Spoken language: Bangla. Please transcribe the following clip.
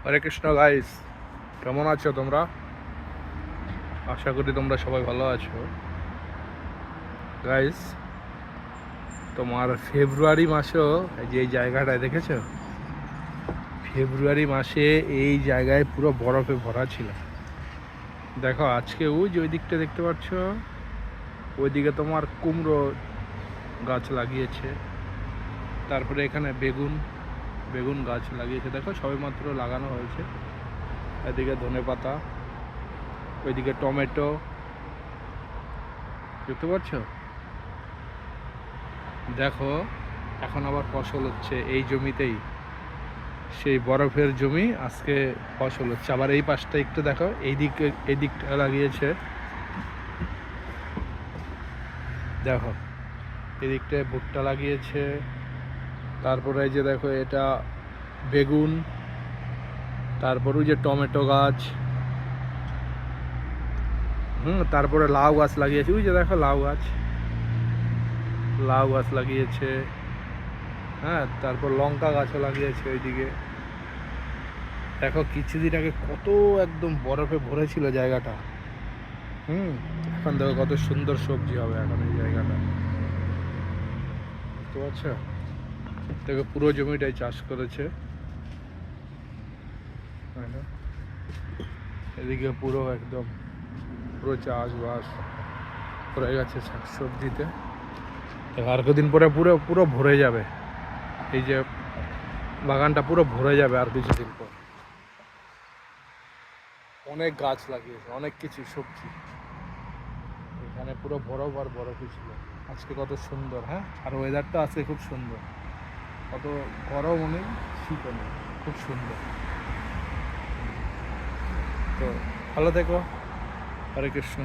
হরে কৃষ্ণ গাইস, কেমন আছো তোমরা? আশা করি তোমরা সবাই ভালো আছো। গাইস, তোমার ফেব্রুয়ারি মাসেও এই যে এই জায়গাটায় দেখেছো, ফেব্রুয়ারি মাসে এই জায়গায় পুরো বরফে ভরা ছিল। দেখো আজকে ওই যে ওই দিকটা দেখতে পাচ্ছ, ওইদিকে তোমার কুমড়ো গাছ লাগিয়েছে, তারপরে এখানে বেগুন বেগুন গাছ লাগিয়েছে। দেখো সবেমাত্র লাগানো হয়েছে। এদিকে ধনেপাতা, ওইদিকে টমেটো, দেখতে পাচ্ছ? দেখো এখন আবার ফসল হচ্ছে এই জমিতেই, সেই বরফের জমি আজকে ফসল হচ্ছে। আবার এই পাশটা একটু দেখো, এই দিকটা লাগিয়েছে, দেখো এদিকটায় ভুট্টা লাগিয়েছে। তারপরে এই যে দেখো এটা বেগুন, তারপর ওই যে টমেটো গাছ, তারপরে লাউ গাছ লাগিয়েছে। ওই যে দেখো লাউ গাছ লাগিয়েছে। হ্যাঁ, তারপর লঙ্কা গাছও লাগিয়েছে ওইদিকে। দেখো কিছুদিন আগে কত একদম বরফে ভরেছিল জায়গাটা। এখন দেখো কত সুন্দর সবজি হবে এখন এই জায়গাটা, বুঝতে পারছো? দেখো পুরো জমিটাই চাষ করেছে। এদিকে পুরো একদম পুরো চাষবাস করে গেছে শাকসবজিতে। দেখো আর কদিন পরে পুরো পুরো ভরে যাবে, এই যে বাগানটা পুরো ভরে যাবে আর কিছুদিন পর। অনেক গাছ লাগিয়েছে, অনেক কিছু সবজি, এখানে পুরো বরফ আর বরফই ছিল। আজকে কত সুন্দর, হ্যাঁ, আর ওয়েদারটা আজকে খুব সুন্দর, কত গরমও নেই শীতও নেই, খুব সুন্দর। তো ভালো থেকো, হরে কৃষ্ণ।